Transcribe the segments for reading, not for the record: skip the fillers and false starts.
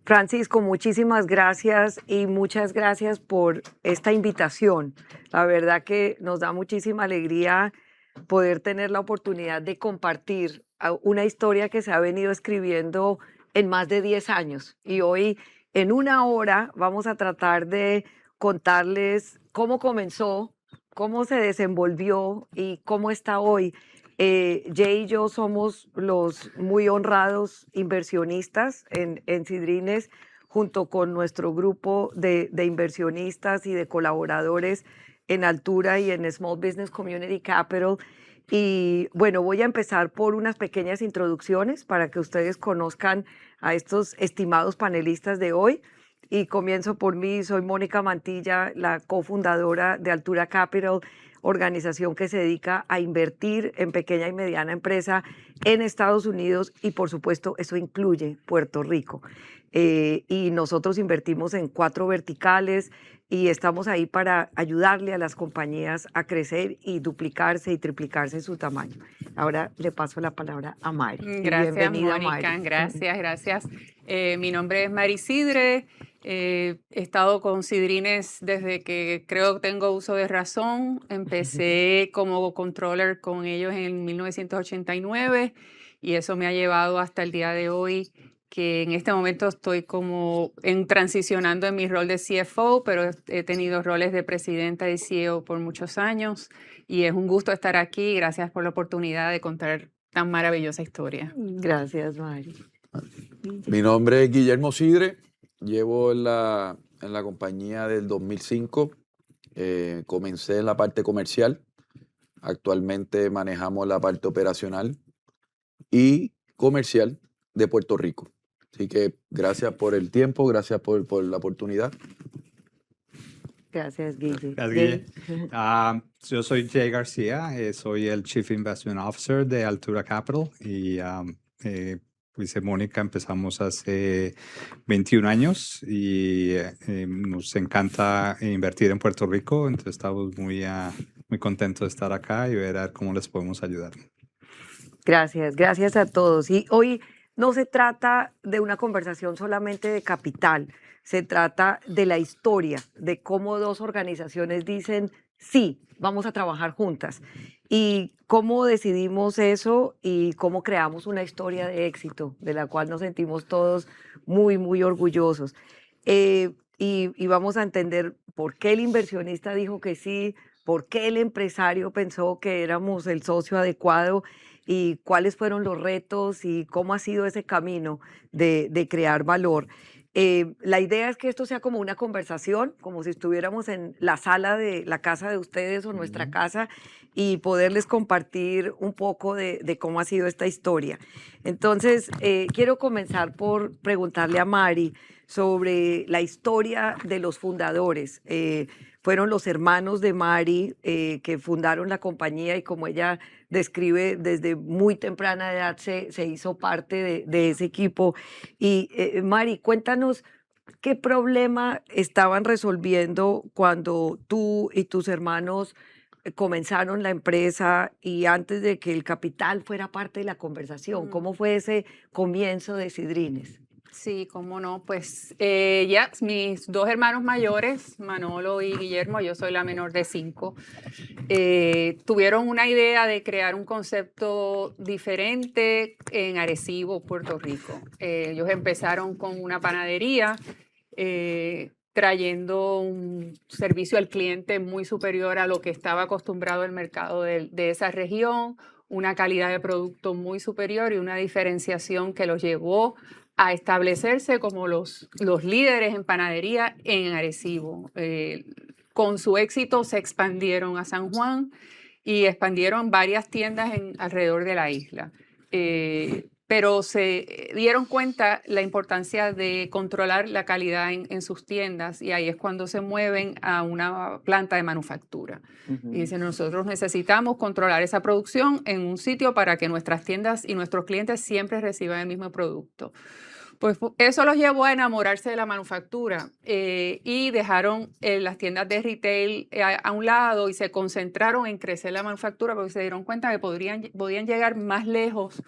Francisco, muchísimas gracias y muchas gracias por esta invitación. La verdad que nos da muchísima alegría poder tener la oportunidad de compartir una historia que se ha venido escribiendo en más de 10 años. Y hoy, en una hora, vamos a tratar de contarles cómo comenzó, cómo se desenvolvió y cómo está hoy. Jay y yo somos los muy honrados inversionistas en Cidrines, junto con nuestro grupo de inversionistas y de colaboradores en Altura y en Small Business Community Capital. Y bueno, voy a empezar por unas pequeñas introducciones para que ustedes conozcan a estos estimados panelistas de hoy. Y comienzo por mí, soy Mónica Mantilla, la cofundadora de Altura Capital, organización que se dedica a invertir en pequeña y mediana empresa en Estados Unidos y por supuesto eso incluye Puerto Rico. Y nosotros invertimos en 4 verticales y estamos ahí para ayudarle a las compañías a crecer y duplicarse y triplicarse su tamaño. Ahora le paso la palabra a Mari. Gracias, Bienvenida, Mónica. Mari. Gracias. Mi nombre es Mari Sidre. He estado con Cidrines desde que creo que tengo uso de razón. Empecé como controller con ellos en 1989 y eso me ha llevado hasta el día de hoy, que en este momento estoy como transicionando en mi rol de CFO, pero he tenido roles de presidenta y CEO por muchos años y es un gusto estar aquí. Gracias por la oportunidad de contar tan maravillosa historia. Gracias, Mari. Mi nombre es Guillermo Sidre, llevo en la compañía del 2005, comencé en la parte comercial, actualmente manejamos la parte operacional y comercial de Puerto Rico. Así que gracias por el tiempo, gracias por la oportunidad. Gracias, Guille. Gracias, Guille. Yo soy Jay García, soy el Chief Investment Officer de Altura Capital y pues Mónica empezamos hace 21 años y nos encanta invertir en Puerto Rico, entonces estamos muy contentos de estar acá y ver cómo les podemos ayudar. Gracias a todos. Y hoy no se trata de una conversación solamente de capital, se trata de la historia, de cómo 2 organizaciones dicen, sí, vamos a trabajar juntas. Y cómo decidimos eso y cómo creamos una historia de éxito, de la cual nos sentimos todos muy, muy orgullosos. Y vamos a entender por qué el inversionista dijo que sí, por qué el empresario pensó que éramos el socio adecuado y cuáles fueron los retos y cómo ha sido ese camino de crear valor. La idea es que esto sea como una conversación, como si estuviéramos en la sala de la casa de ustedes o nuestra casa y poderles compartir un poco de cómo ha sido esta historia. Entonces, quiero comenzar por preguntarle a Mari sobre la historia de los fundadores. Fueron los hermanos de Mari que fundaron la compañía y como ella describe, desde muy temprana edad se hizo parte de ese equipo. Y Mari, cuéntanos qué problema estaban resolviendo cuando tú y tus hermanos comenzaron la empresa y antes de que el capital fuera parte de la conversación. ¿Cómo fue ese comienzo de Cidrines? Sí, cómo no, pues ya mis 2 hermanos mayores, Manolo y Guillermo, yo soy la menor de 5, tuvieron una idea de crear un concepto diferente en Arecibo, Puerto Rico. Ellos empezaron con una panadería, trayendo un servicio al cliente muy superior a lo que estaba acostumbrado el mercado de esa región, una calidad de producto muy superior y una diferenciación que los llevó a establecerse como los líderes en panadería en Arecibo. Con su éxito se expandieron a San Juan y expandieron varias tiendas alrededor de la isla. Pero se dieron cuenta la importancia de controlar la calidad en sus tiendas y ahí es cuando se mueven a una planta de manufactura. Y dicen, nosotros necesitamos controlar esa producción en un sitio para que nuestras tiendas y nuestros clientes siempre reciban el mismo producto. Pues eso los llevó a enamorarse de la manufactura y dejaron las tiendas de retail a un lado y se concentraron en crecer la manufactura porque se dieron cuenta que podían llegar más lejos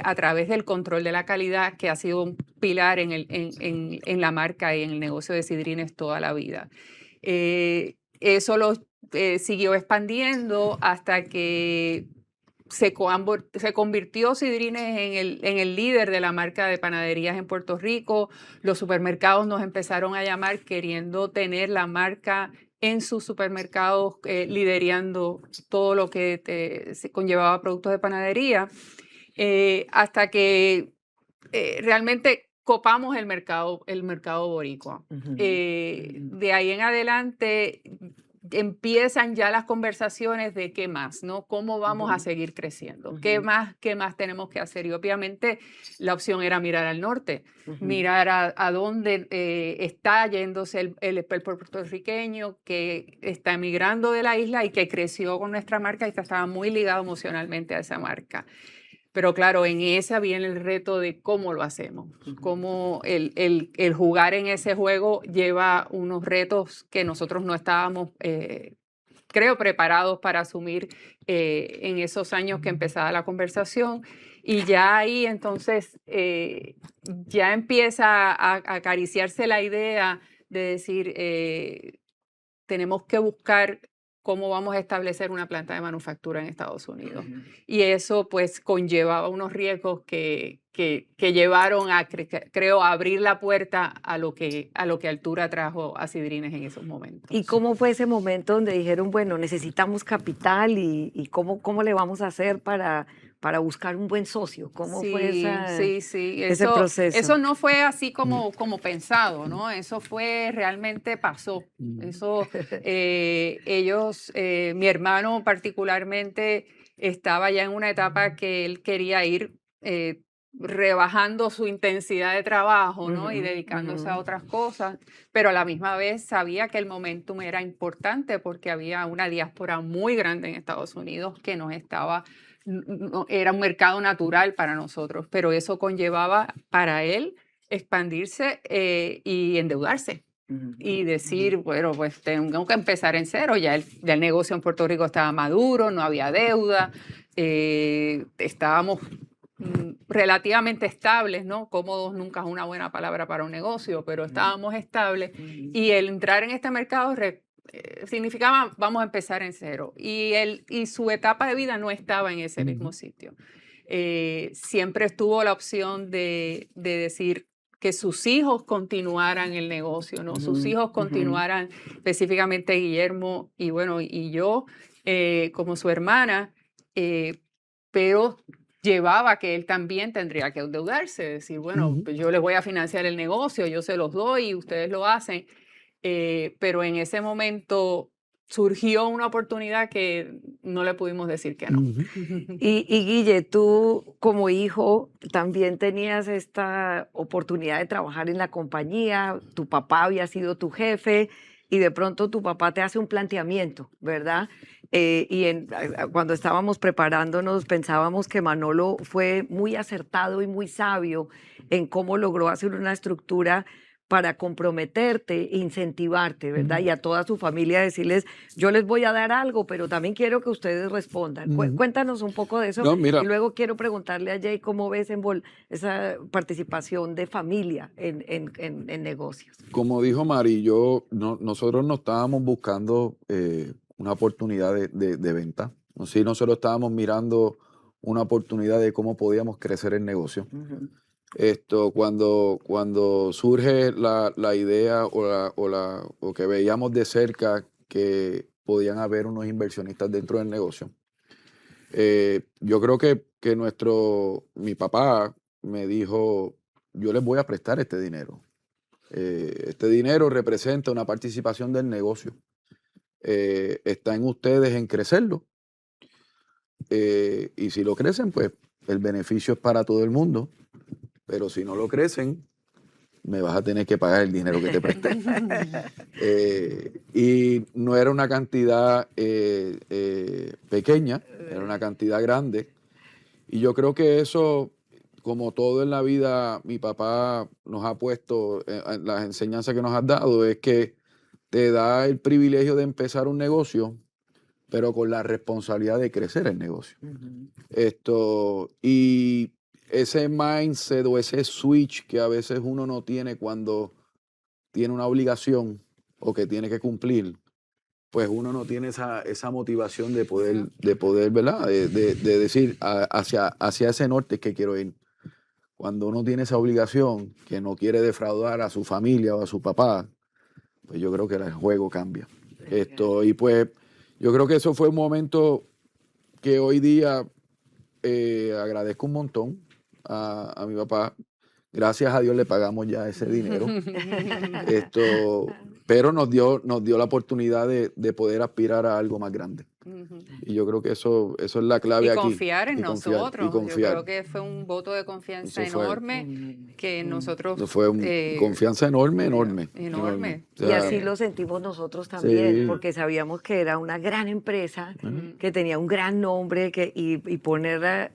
a través del control de la calidad, que ha sido un pilar en la marca y en el negocio de Sidrines toda la vida. Eso lo siguió expandiendo hasta que se convirtió Sidrines en el líder de la marca de panaderías en Puerto Rico. Los supermercados nos empezaron a llamar queriendo tener la marca en sus supermercados, liderando todo lo que se conllevaba productos de panadería, hasta que realmente copamos el mercado boricua. De ahí en adelante empiezan ya las conversaciones de qué más, ¿no? ¿Cómo vamos a seguir creciendo? ¿Qué más tenemos que hacer? Y obviamente la opción era mirar al norte, mirar a dónde está yéndose el puertorriqueño que está emigrando de la isla y que creció con nuestra marca y que estaba muy ligado emocionalmente a esa marca. Pero claro, en esa viene el reto de cómo lo hacemos, cómo el jugar en ese juego lleva unos retos que nosotros no estábamos, creo, preparados para asumir en esos años que empezaba la conversación. Y ya ahí entonces ya empieza a acariciarse la idea de decir, tenemos que buscar cómo vamos a establecer una planta de manufactura en Estados Unidos. Y eso pues conllevaba unos riesgos que llevaron a, creo, a abrir la puerta a lo que Altura trajo a Sidrines en esos momentos. ¿Y cómo fue ese momento donde dijeron, bueno, necesitamos capital y cómo le vamos a hacer para buscar un buen socio? ¿Cómo fue ese proceso? Eso no fue así como pensado, ¿no? Eso fue, realmente pasó. Eso, ellos, mi hermano particularmente, estaba ya en una etapa que él quería ir rebajando su intensidad de trabajo, ¿no? Y dedicándose a otras cosas, pero a la misma vez sabía que el momentum era importante porque había una diáspora muy grande en Estados Unidos que nos estaba, era un mercado natural para nosotros, pero eso conllevaba para él expandirse y endeudarse. Y decir, bueno, pues tengo que empezar en cero, ya el negocio en Puerto Rico estaba maduro, no había deuda, estábamos relativamente estables, ¿no? Cómodos nunca es una buena palabra para un negocio, pero estábamos estables y el entrar en este mercado significaba vamos a empezar en cero y su etapa de vida no estaba en ese mismo sitio. Siempre estuvo la opción de decir que sus hijos continuaran el negocio, ¿no? Sus hijos continuaran, específicamente Guillermo y bueno, y yo como su hermana, pero llevaba que él también tendría que endeudarse, decir, bueno, pues yo les voy a financiar el negocio, yo se los doy y ustedes lo hacen, pero en ese momento surgió una oportunidad que no le pudimos decir que no. Y Guille, tú como hijo también tenías esta oportunidad de trabajar en la compañía, tu papá había sido tu jefe y de pronto tu papá te hace un planteamiento, ¿verdad? Cuando estábamos preparándonos pensábamos que Manolo fue muy acertado y muy sabio en cómo logró hacer una estructura para comprometerte, incentivarte, ¿verdad? Y a toda su familia decirles, yo les voy a dar algo, pero también quiero que ustedes respondan. Cuéntanos un poco de eso. No, mira. Y luego quiero preguntarle a Jay cómo ves esa participación de familia en negocios. Como dijo Mari, nosotros no estábamos buscando una oportunidad de venta. Sí, nosotros estábamos mirando una oportunidad de cómo podíamos crecer el negocio. Cuando surge la idea o que veíamos de cerca que podían haber unos inversionistas dentro del negocio, yo creo que mi papá me dijo, yo les voy a prestar este dinero. Este dinero representa una participación del negocio. Está en ustedes en crecerlo. Y si lo crecen, pues el beneficio es para todo el mundo. Pero si no lo crecen, me vas a tener que pagar el dinero que te presté. Y no era una cantidad pequeña, era una cantidad grande. Y yo creo que eso, como todo en la vida, mi papá nos ha puesto, las enseñanzas que nos ha dado es que te da el privilegio de empezar un negocio, pero con la responsabilidad de crecer el negocio. Y ese mindset o ese switch que a veces uno no tiene cuando tiene una obligación o que tiene que cumplir, pues uno no tiene esa motivación de poder, ¿verdad? De decir hacia ese norte que quiero ir. Cuando uno tiene esa obligación, que no quiere defraudar a su familia o a su papá, pues yo creo que el juego cambia. Y pues yo creo que eso fue un momento que hoy día agradezco un montón a mi papá. Gracias a Dios le pagamos ya ese dinero. Pero nos dio la oportunidad de poder aspirar a algo más grande. Y yo creo que eso es la clave Y aquí. confiar en Y nosotros. confiar. Yo creo que fue un voto de confianza Eso fue. enorme que nosotros... Fue confianza enorme. Enorme. O sea, Y así lo sentimos nosotros también, Sí. porque sabíamos que era una gran empresa, que tenía un gran nombre y poner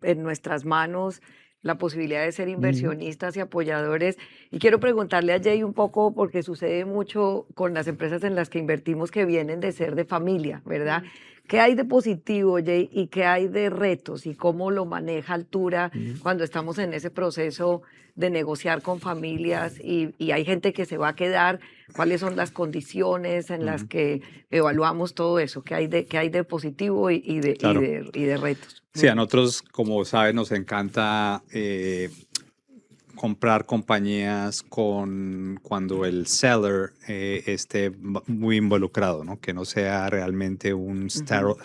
en nuestras manos la posibilidad de ser inversionistas y apoyadores. Y quiero preguntarle a Jay un poco, porque sucede mucho con las empresas en las que invertimos que vienen de ser de familia, ¿verdad? ¿Qué hay de positivo, Jay, y qué hay de retos y cómo lo maneja Altura cuando estamos en ese proceso de negociar con familias y hay gente que se va a quedar? ¿Cuáles son las condiciones en las que evaluamos todo eso? ¿Qué hay de positivo y de retos? Sí, a nosotros, como sabes, nos encanta comprar compañías cuando el seller esté muy involucrado, ¿no? Que no sea realmente un start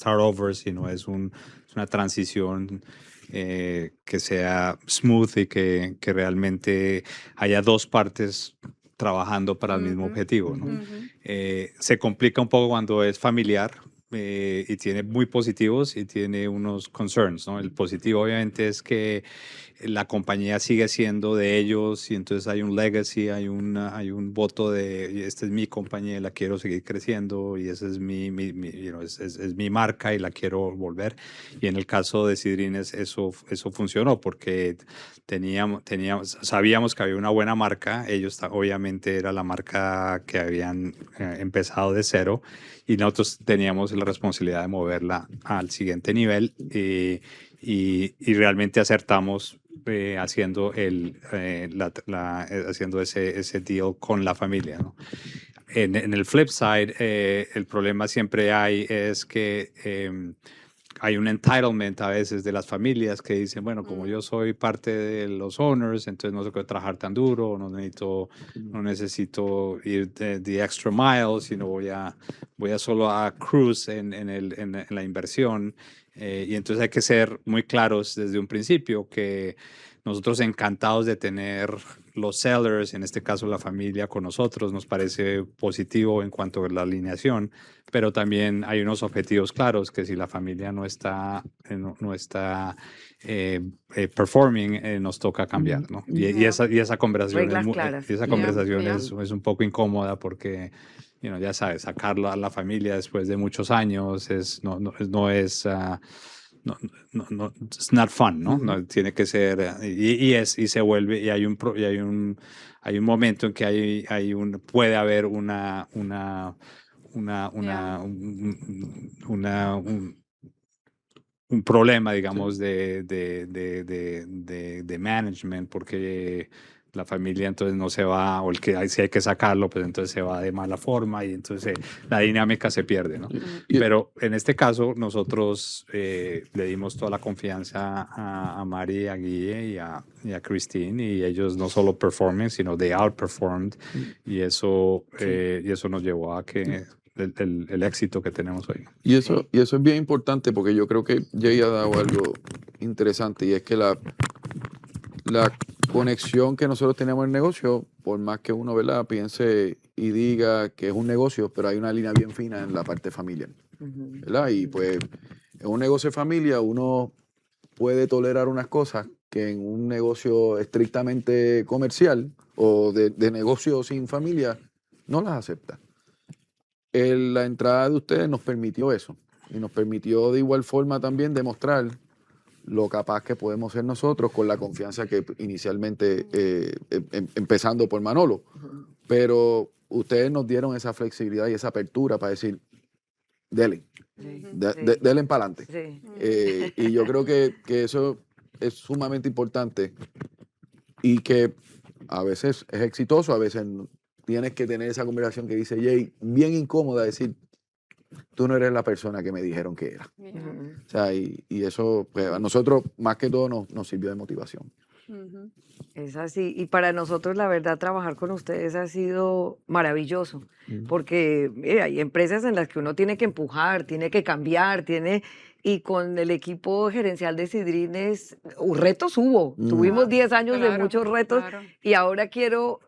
over, sino es una transición que sea smooth y que realmente haya dos partes trabajando para el mismo objetivo, ¿no? Se complica un poco cuando es familiar. Y tiene muy positivos y tiene unos concerns, ¿no? El positivo obviamente es que la compañía sigue siendo de ellos y entonces hay un legacy, hay un voto de esta es mi compañía y la quiero seguir creciendo y esa es es mi marca y la quiero volver. Y en el caso de Sidrines eso funcionó porque sabíamos que había una buena marca, ellos obviamente era la marca que habían empezado de cero y nosotros teníamos la responsabilidad de moverla al siguiente nivel y realmente acertamos haciendo haciendo ese deal con la familia, ¿no? En el flip side, el problema siempre es que hay un entitlement a veces de las familias que dicen, bueno, como yo soy parte de los owners, entonces no tengo que trabajar tan duro, no necesito ir the extra mile, sino voy a solo a cruise en la inversión. Y entonces hay que ser muy claros desde un principio que nosotros encantados de tener los sellers, en este caso la familia, con nosotros, nos parece positivo en cuanto a la alineación, pero también hay unos objetivos claros que si la familia no está performing, nos toca cambiar, ¿no? Y esa conversación, Reglas claras. es un poco incómoda porque ya sabes, sacarlo a la familia después de muchos años no es it's not fun, ¿no? No tiene que ser y se vuelve y hay un momento en que puede haber un problema, digamos, de management, porque la familia entonces no se va, o si hay que sacarlo, pues entonces se va de mala forma y entonces la dinámica se pierde, ¿no? Pero en este caso nosotros le dimos toda la confianza a Mari, a Guille y a Christine, y ellos no solo performen, sino they outperformed, y eso nos llevó a que el éxito que tenemos hoy. Y eso es bien importante porque yo creo que Jay ha dado algo interesante y es que la conexión que nosotros tenemos en el negocio, por más que uno, ¿verdad?, piense y diga que es un negocio, pero hay una línea bien fina en la parte familiar, ¿verdad? Y pues en un negocio de familia uno puede tolerar unas cosas que en un negocio estrictamente comercial o de negocio sin familia no las acepta. La entrada de ustedes nos permitió eso y nos permitió de igual forma también demostrar lo capaz que podemos ser nosotros con la confianza que inicialmente, empezando por Manolo. Ujú. Pero ustedes nos dieron esa flexibilidad y esa apertura para decir, dele, Sí, Ujú. sí, denle para adelante. sí. Y yo creo que eso es sumamente importante y que a veces es exitoso, a veces no. Tienes que tener esa conversación que dice Jay, bien incómoda, decir, tú no eres la persona que me dijeron que era. Yeah. Ujú. O sea, y eso pues, a nosotros más que todo nos sirvió de motivación. Ujú. Es así. Y para nosotros, la verdad, trabajar con ustedes ha sido maravilloso, porque mira, hay empresas en las que uno tiene que empujar, tiene que cambiar, y con el equipo gerencial de Sidrines, retos hubo. Tuvimos 10 años de Claro, muchos retos claro. y ahora quiero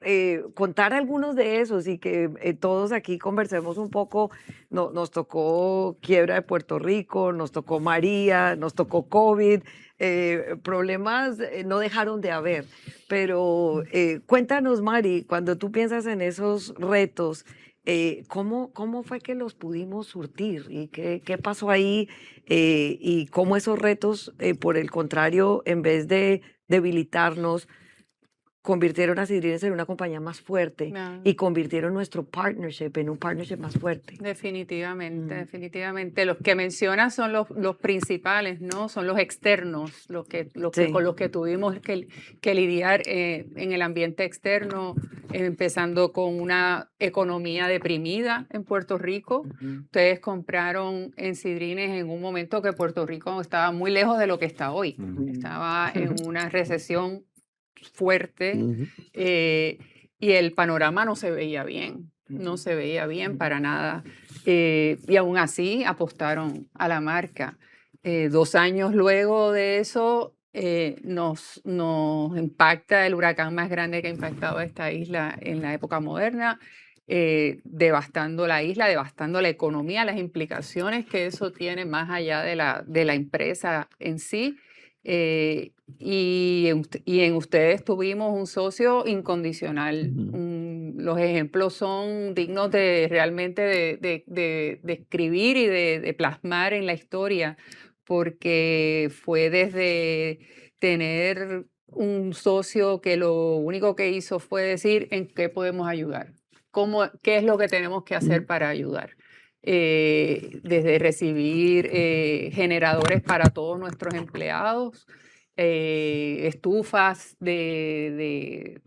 contar algunos de esos y que todos aquí conversemos un poco. Nos tocó quiebra de Puerto Rico, nos tocó María, nos tocó COVID. Problemas no dejaron de haber, pero cuéntanos, Mari, cuando tú piensas en esos retos, ¿cómo fue que los pudimos surtir y qué pasó ahí y cómo esos retos, por el contrario, en vez de debilitarnos, convirtieron a Sidrines en una compañía más fuerte Ah, y convirtieron nuestro partnership en un partnership más fuerte? definitivamente, Mm. definitivamente. Los que mencionas son los principales, ¿no? Son los externos, con Sí. los que tuvimos que lidiar en el ambiente externo, empezando con una economía deprimida en Puerto Rico. Ujú. Ustedes compraron en Sidrines en un momento que Puerto Rico estaba muy lejos de lo que está hoy. Estaba en una recesión fuerte y el panorama no se veía bien, no se veía bien para nada. Y aún así apostaron a la marca. 2 años luego de eso nos impacta el huracán más grande que ha impactado a esta isla en la época moderna, devastando la isla, devastando la economía, las implicaciones que eso tiene más allá de la empresa en sí. Y en ustedes tuvimos un socio incondicional. Los ejemplos son dignos de realmente de escribir y de plasmar en la historia, porque fue desde tener un socio que lo único que hizo fue decir en qué podemos ayudar, qué es lo que tenemos que hacer para ayudar. Desde recibir generadores para todos nuestros empleados, estufas de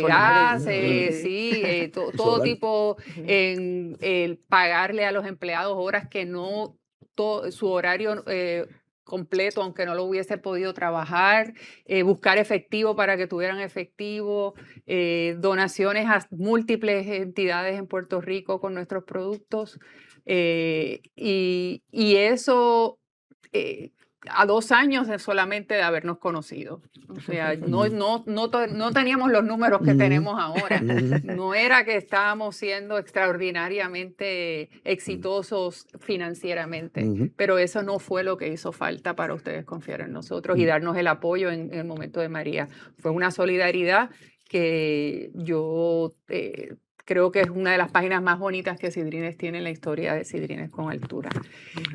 gas, Solares. sí, todo Solar. tipo, Ujú. en el pagarle a los empleados horas que no, su horario completo, aunque no lo hubiese podido trabajar, buscar efectivo para que tuvieran efectivo, donaciones a múltiples entidades en Puerto Rico con nuestros productos. Y eso a 2 años solamente de habernos conocido. O sea, no teníamos los números que tenemos ahora. No era que estábamos siendo extraordinariamente exitosos financieramente, pero eso no fue lo que hizo falta para ustedes confiar en nosotros y darnos el apoyo en el momento de María. Fue una solidaridad que yo creo que es una de las páginas más bonitas que Sidrines tiene en la historia de Sidrines con Altura.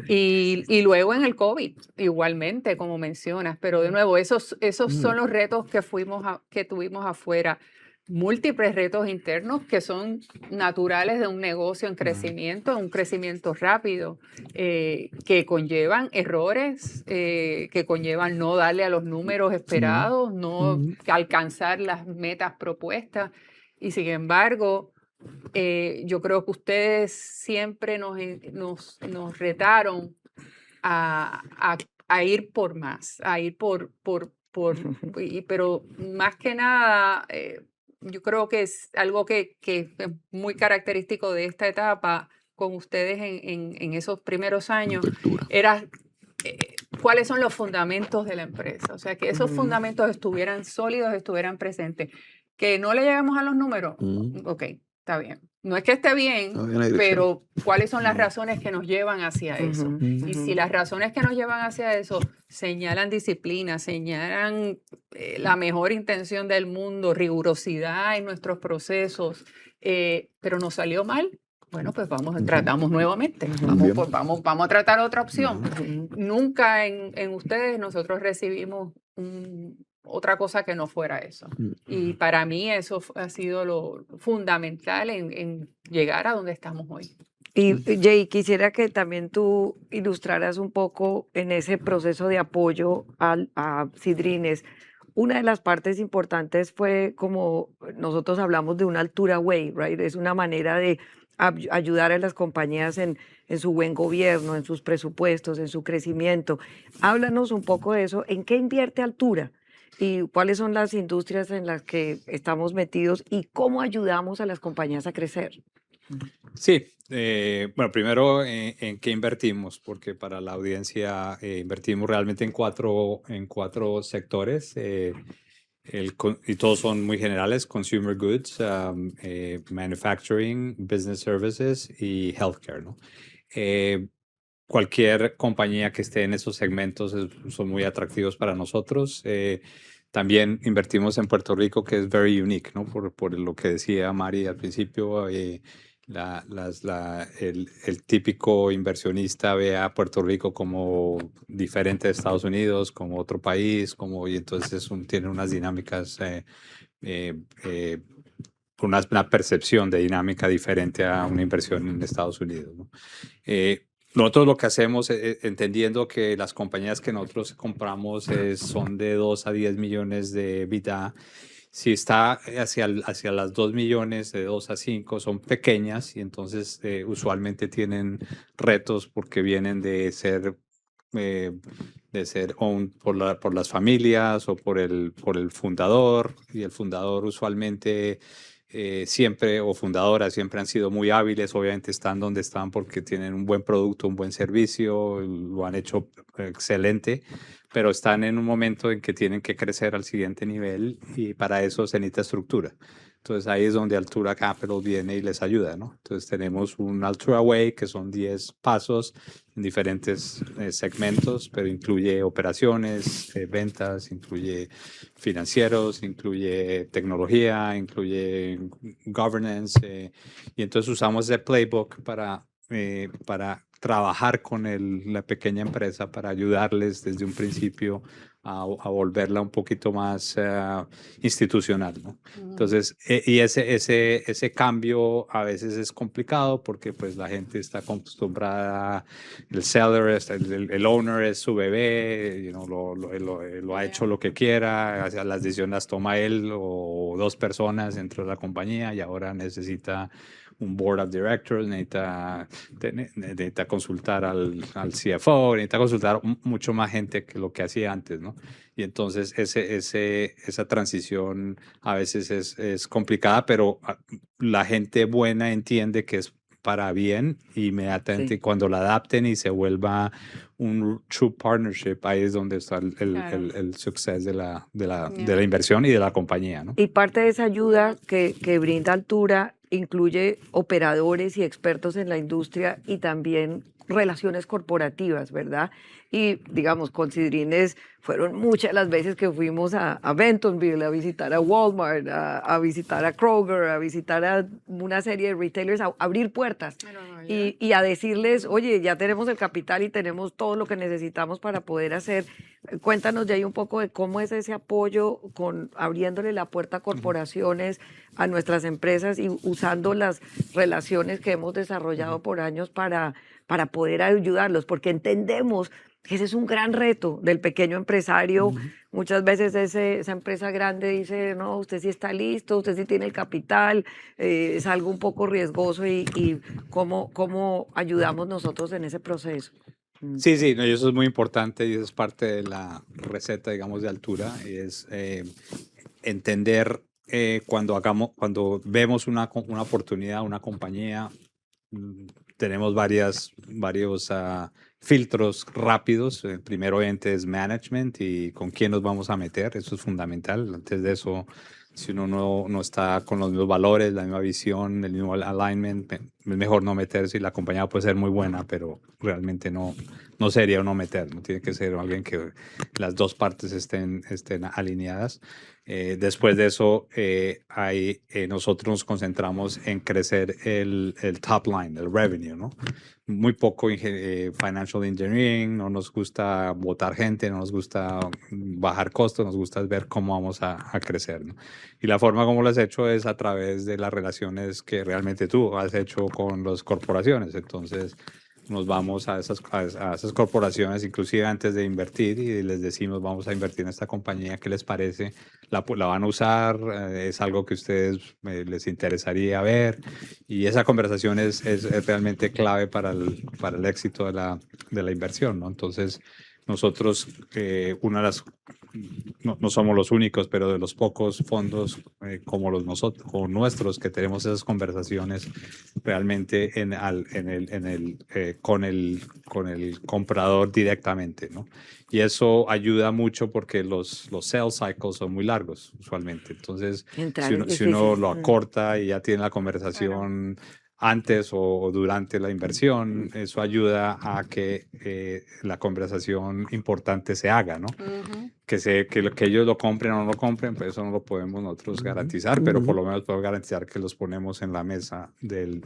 Y luego en el COVID, igualmente, como mencionas, pero de nuevo, esos son los retos que tuvimos afuera. Múltiples retos internos que son naturales de un negocio en crecimiento, un crecimiento rápido, que conllevan errores, que conllevan no darle a los números esperados, no alcanzar las metas propuestas. Y sin embargo, yo creo que ustedes siempre nos retaron a ir por más, a ir pero más que nada, yo creo que es algo que es muy característico de esta etapa con ustedes en esos primeros años, era cuáles son los fundamentos de la empresa, o sea, que esos fundamentos estuvieran sólidos, estuvieran presentes. Que no le llegamos a los números, ok, está bien. No es que esté bien, pero ¿cuáles son las razones que nos llevan hacia eso? Ujú, Y si ujú. las razones que nos llevan hacia eso señalan disciplina, señalan la mejor intención del mundo, rigurosidad en nuestros procesos, pero nos salió mal, Bueno, pues tratamos nuevamente. Bien. Vamos a tratar otra opción. Ujú. Nunca en ustedes nosotros recibimos otra cosa que no fuera eso. Y para mí eso ha sido lo fundamental en llegar a donde estamos hoy. Y Jay, quisiera que también tú ilustraras un poco en ese proceso de apoyo a Sidrines. Una de las partes importantes fue como nosotros hablamos de una altura way, right? Es una manera de ayudar a las compañías en su buen gobierno, en sus presupuestos, en su crecimiento. Háblanos un poco de eso. ¿En qué invierte Altura? ¿Y cuáles son las industrias en las que estamos metidos? ¿Y cómo ayudamos a las compañías a crecer? Sí, bueno, primero en qué invertimos, porque para la audiencia invertimos realmente en cuatro sectores y todos son muy generales: consumer goods, manufacturing, business services y healthcare, ¿no? Cualquier compañía que esté en esos segmentos son muy atractivos para nosotros. También invertimos en Puerto Rico, que es very unique, ¿no? Por lo que decía Mari al principio, el típico inversionista ve a Puerto Rico como diferente de Estados Unidos, como otro país, y entonces tiene unas dinámicas, una percepción de dinámica diferente a una inversión en Estados Unidos, ¿no? Nosotros lo que hacemos, entendiendo que las compañías que nosotros compramos son de 2 a 10 millones de EBITDA. Si está hacia las 2 millones, de 2 a 5, son pequeñas y entonces usualmente tienen retos porque vienen de ser owned por las familias o por el fundador, y el fundador usualmente o fundadoras siempre han sido muy hábiles. Obviamente están donde están porque tienen un buen producto, un buen servicio, lo han hecho excelente, pero están en un momento en que tienen que crecer al siguiente nivel y para eso se necesita estructura. Entonces ahí es donde Altura Capital viene y les ayuda, ¿no? Entonces tenemos un Altura Way, que son 10 pasos en diferentes segmentos, pero incluye operaciones, ventas, incluye financieros, incluye tecnología, incluye governance, y entonces usamos ese playbook para trabajar con la pequeña empresa, para ayudarles desde un principio a volverla un poquito más institucional, ¿no? Entonces, y ese cambio a veces es complicado porque pues la gente está acostumbrada, el seller, el owner es su bebé, lo ha hecho lo que quiera, las decisiones las toma él o 2 personas dentro de la compañía, y ahora necesita un board of directors, necesita consultar al CFO, necesita consultar mucho más gente que lo que hacía antes, ¿no? Y entonces esa transición a veces es complicada, pero la gente buena entiende que es para bien inmediatamente. Sí. Cuando la adapten y se vuelva un true partnership, ahí es donde está Claro. el success de la inversión y de la compañía, ¿no? Y parte de esa ayuda que brinda Altura incluye operadores y expertos en la industria y también relaciones corporativas, ¿verdad? Y digamos, con Sidrines fueron muchas las veces que fuimos a Bentonville a visitar a Walmart, a visitar a Kroger, a visitar a una serie de retailers, a abrir puertas y a decirles, oye, ya tenemos el capital y tenemos todo lo que necesitamos para poder hacer. Cuéntanos ya ahí un poco de cómo es ese apoyo con abriéndole la puerta a corporaciones, a nuestras empresas y usando las relaciones que hemos desarrollado por años para poder ayudarlos, porque entendemos que ese es un gran reto del pequeño empresario. Muchas veces esa empresa grande dice, no, usted sí está listo, usted sí tiene el capital, es algo un poco riesgoso y cómo ayudamos nosotros en ese proceso. Sí, no, y eso es muy importante y eso es parte de la receta, digamos, de Altura, y es entender cuando vemos una oportunidad, una compañía, tenemos varios filtros rápidos. El primero obviamente es management y con quién nos vamos a meter, eso es fundamental. Antes de eso, si uno no está con los mismos valores, la misma visión, el mismo alignment, es mejor no meterse. Y la compañía puede ser muy buena, pero realmente no sería uno meter, no tiene que ser alguien que las dos partes estén alineadas. Después de eso, nosotros nos concentramos en crecer el top line, el revenue, ¿no? Muy poco financial engineering, no nos gusta botar gente, no nos gusta bajar costos, nos gusta ver cómo vamos a crecer, ¿no? Y la forma como lo has hecho es a través de las relaciones que realmente tú has hecho con las corporaciones. Entonces, nos vamos a esas corporaciones, inclusive antes de invertir, y les decimos, vamos a invertir en esta compañía, ¿qué les parece? ¿La van a usar? ¿Es algo que a ustedes les interesaría ver? Y esa conversación es realmente clave para el éxito de la inversión, ¿no? Entonces, nosotros, una de las, no somos los únicos, pero de los pocos fondos como como nuestros, que tenemos esas conversaciones realmente con el comprador directamente, ¿no? Y eso ayuda mucho porque los sales cycles son muy largos usualmente. Entonces, Entrar si es uno, si difícil. uno lo acorta y ya tiene la conversación antes o durante la inversión, eso ayuda a que la conversación importante se haga, ¿no? Ujú. Que ellos lo compren o no lo compren, pues eso no lo podemos nosotros garantizar, pero por lo menos podemos garantizar que los ponemos en la mesa de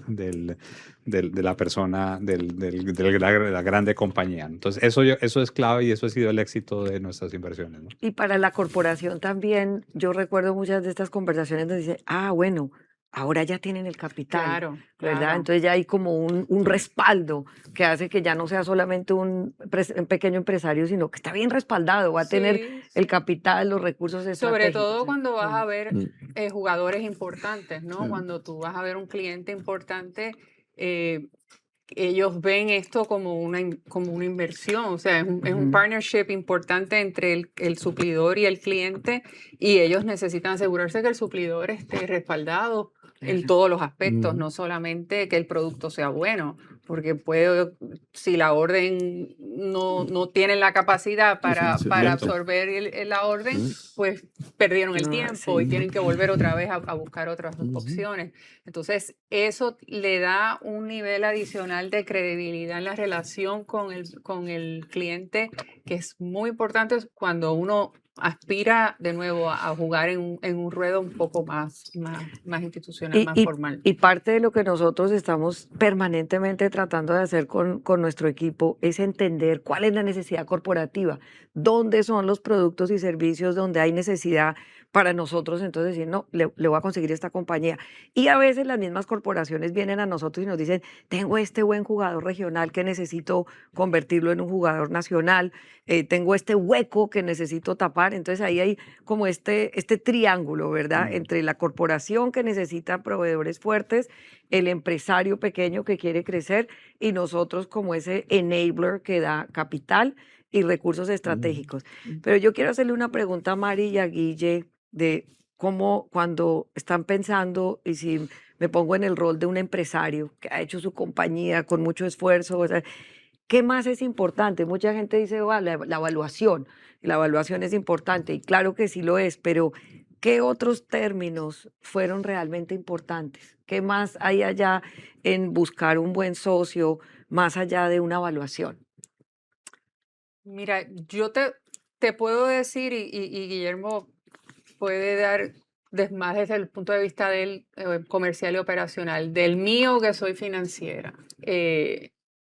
la persona, de la grande compañía. Entonces, eso es clave y eso ha sido el éxito de nuestras inversiones, ¿no? Y para la corporación también, yo recuerdo muchas de estas conversaciones donde dice, ah, bueno, ahora ya tienen el capital, Claro, ¿verdad? claro. Entonces ya hay como un respaldo que hace que ya no sea solamente un pequeño empresario, sino que está bien respaldado, va a tener Sí, el sí. capital, los recursos Sobre estratégicos. todo cuando vas a ver Mm, jugadores importantes, ¿no? sí. Cuando tú vas a ver un cliente importante, eh, ellos ven esto como como una inversión, o sea, es un Ujú. partnership importante entre el suplidor y el cliente, y ellos necesitan asegurarse que el suplidor esté respaldado en Claro. todos los aspectos, no solamente que el producto sea bueno, porque si la orden no tiene la capacidad El para financiamiento. absorber la orden, Mm, pues perdieron el No, tiempo y sí. tienen que volver otra vez a buscar otras opciones. Entonces, eso le da un nivel adicional de credibilidad en la relación con el cliente, que es muy importante cuando uno aspira de nuevo a jugar en un ruedo un poco más institucional, Y, más y- formal. y parte de lo que nosotros estamos permanentemente tratando de hacer con nuestro equipo es entender cuál es la necesidad corporativa, dónde son los productos y servicios donde hay necesidad para nosotros, entonces decir, no, le voy a conseguir esta compañía. Y a veces las mismas corporaciones vienen a nosotros y nos dicen, tengo este buen jugador regional que necesito convertirlo en un jugador nacional, tengo este hueco que necesito tapar, entonces ahí hay como este triángulo, ¿verdad? Entre la corporación que necesita proveedores fuertes, el empresario pequeño que quiere crecer y nosotros como ese enabler que da capital y recursos estratégicos. Pero yo quiero hacerle una pregunta a Mari y a Guille de cómo cuando están pensando y si me pongo en el rol de un empresario que ha hecho su compañía con mucho esfuerzo, o sea, ¿qué más es importante? Mucha gente dice, "Ah, la evaluación, la evaluación es importante", y claro que sí lo es, pero ¿qué otros términos fueron realmente importantes? ¿Qué más hay allá en buscar un buen socio, más allá de una evaluación? Mira, te puedo decir, y Guillermo puede dar más desde el punto de vista del comercial y operacional, del mío que soy financiera.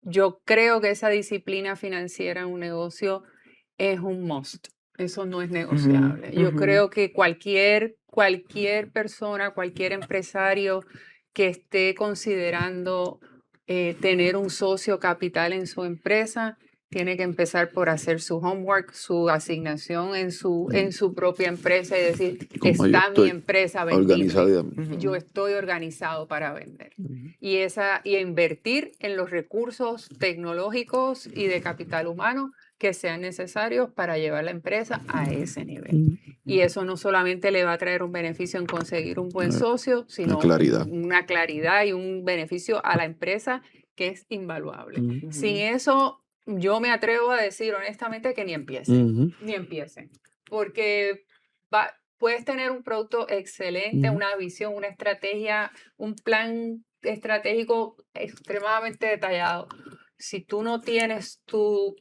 Yo creo que esa disciplina financiera en un negocio es un must. Eso no es Ujú, negociable. Yo ujú. creo que cualquier persona, cualquier empresario que esté considerando tener un socio capital en su empresa, tiene que empezar por hacer su homework, su asignación en su propia empresa y decir, Como yo está mi estoy empresa vendible, organizada. yo Ujú. estoy organizado para vender. Ujú. Y invertir en los recursos tecnológicos y de capital humano que sean necesarios para llevar la empresa a ese nivel. Y eso no solamente le va a traer un beneficio en conseguir un buen socio, La sino claridad. una claridad y un beneficio a la empresa que es invaluable. Sin Ujú. eso, yo me atrevo a decir honestamente que ni empiecen, Ujú. ni empiecen, porque puedes tener un producto excelente, Ujú. una visión, una estrategia, un plan estratégico extremadamente detallado. Si tú no tienes tu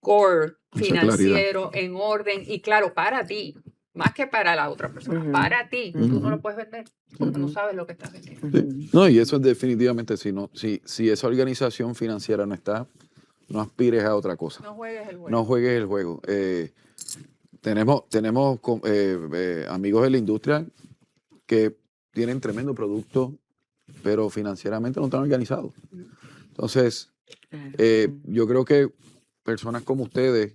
core Esa claridad. financiero en orden y claro para ti, más que para la otra persona, Ujú. para ti. Tú no Ujú. lo puedes vender porque no Ujú. sabes lo que estás vendiendo. Sí. No, y eso es definitivamente, si esa organización financiera no está, no aspires a otra cosa. No juegues el juego. No juegues el juego. Tenemos amigos de la industria que tienen tremendo producto, pero financieramente no están organizados. Entonces, yo creo que personas como ustedes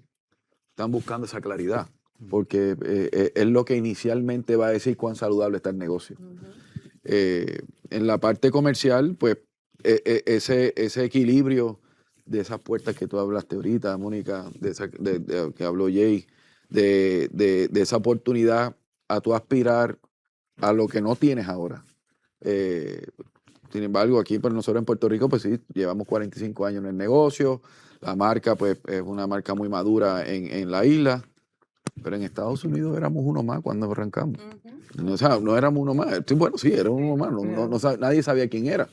están buscando esa claridad, porque es lo que inicialmente va a decir cuán saludable está el negocio. En la parte comercial, pues ese equilibrio de esas puertas que tú hablaste ahorita, Mónica, que habló Jay, de esa oportunidad a tú aspirar a lo que no tienes ahora. Sin embargo, aquí para nosotros en Puerto Rico, pues sí, llevamos 45 años en el negocio. La marca, pues, es una marca muy madura en la isla. Pero en Estados Unidos éramos uno más cuando arrancamos. No, o sea, no éramos uno más. Sí, bueno, sí, éramos uno más. Nadie sabía quién era.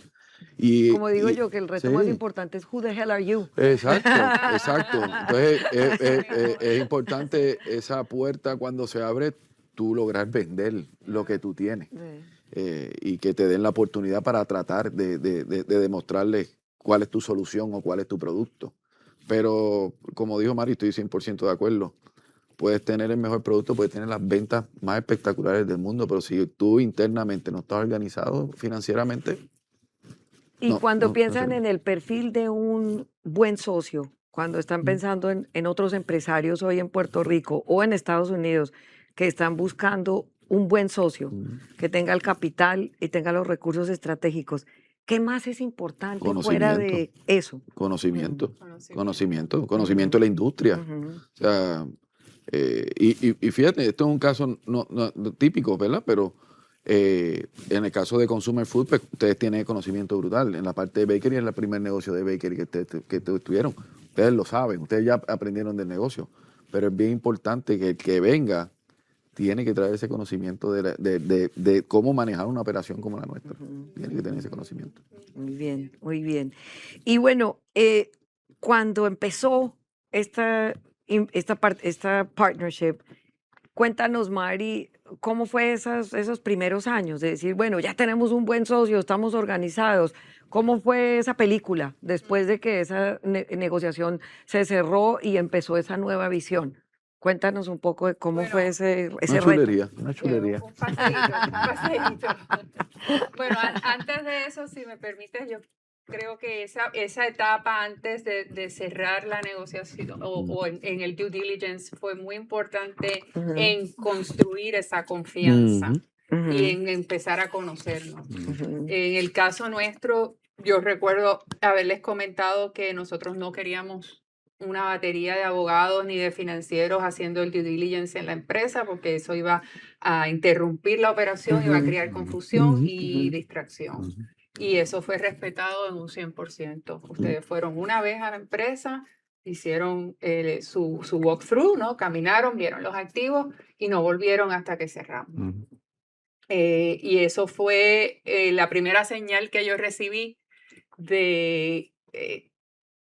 Como digo yo, que el reto más sí, importante es who the hell are you? exacto, exacto. Entonces, es importante esa puerta cuando se abre, tú lograr vender lo que tú tienes. Y que te den la oportunidad para tratar de demostrarles cuál es tu solución o cuál es tu producto. Pero, como dijo Mari, estoy 100% de acuerdo. Puedes tener el mejor producto, puedes tener las ventas más espectaculares del mundo, pero si tú internamente no estás organizado financieramente, Y no, cuando no piensan sirve. en el perfil de un buen socio, cuando están pensando en otros empresarios hoy en Puerto Rico o en Estados Unidos que están buscando un buen socio, que tenga el capital y tenga los recursos estratégicos, ¿qué más es importante fuera Conocimiento, de eso? conocimiento, Conocimiento. conocimiento de la industria. Ujú. O sea, y fíjate, esto es un caso no típico, ¿verdad? Pero en el caso de Consumer Food, pues, ustedes tienen conocimiento brutal. En la parte de bakery es el primer negocio de bakery que tuvieron. Ustedes lo saben, ustedes ya aprendieron del negocio. Pero es bien importante que el que venga tiene que traer ese conocimiento de cómo manejar una operación como la nuestra. Tiene que tener ese conocimiento. Muy bien, muy bien. Y bueno, cuando empezó esta partnership, cuéntanos, Mari, ¿cómo fue esos primeros años? De decir, bueno, ya tenemos un buen socio, estamos organizados. ¿Cómo fue esa película después de que esa negociación se cerró y empezó esa nueva visión? Cuéntanos un poco de cómo fue Bueno, ese Una reto. chulería, una chulería. Un paseíto, un paseíto. Bueno, antes de eso, si me permites, yo creo que esa etapa antes de cerrar la negociación o en el due diligence fue muy importante Ujú, en construir esa confianza ujú, y en empezar a conocernos. ujú, En el caso nuestro, yo recuerdo haberles comentado que nosotros no queríamos una batería de abogados ni de financieros haciendo el due diligence en la empresa porque eso iba a interrumpir la operación, iba a crear confusión y distracción. Y eso fue respetado en un 100%. Ustedes fueron una vez a la empresa, hicieron su walkthrough, ¿no? Caminaron, vieron los activos y no volvieron hasta que cerramos. Y eso fue la primera señal que yo recibí de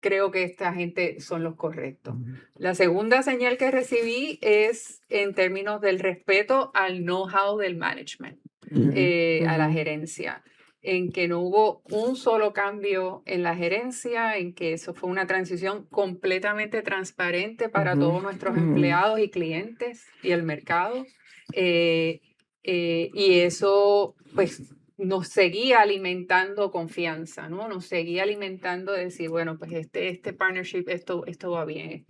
creo que esta gente son los correctos. La segunda señal que recibí es en términos del respeto al know-how del management, a la gerencia, en que no hubo un solo cambio en la gerencia, en que eso fue una transición completamente transparente para todos nuestros empleados y clientes y el mercado. Y eso, pues, nos seguía alimentando confianza, ¿no? Nos seguía alimentando de decir, bueno, pues este partnership, esto va bien.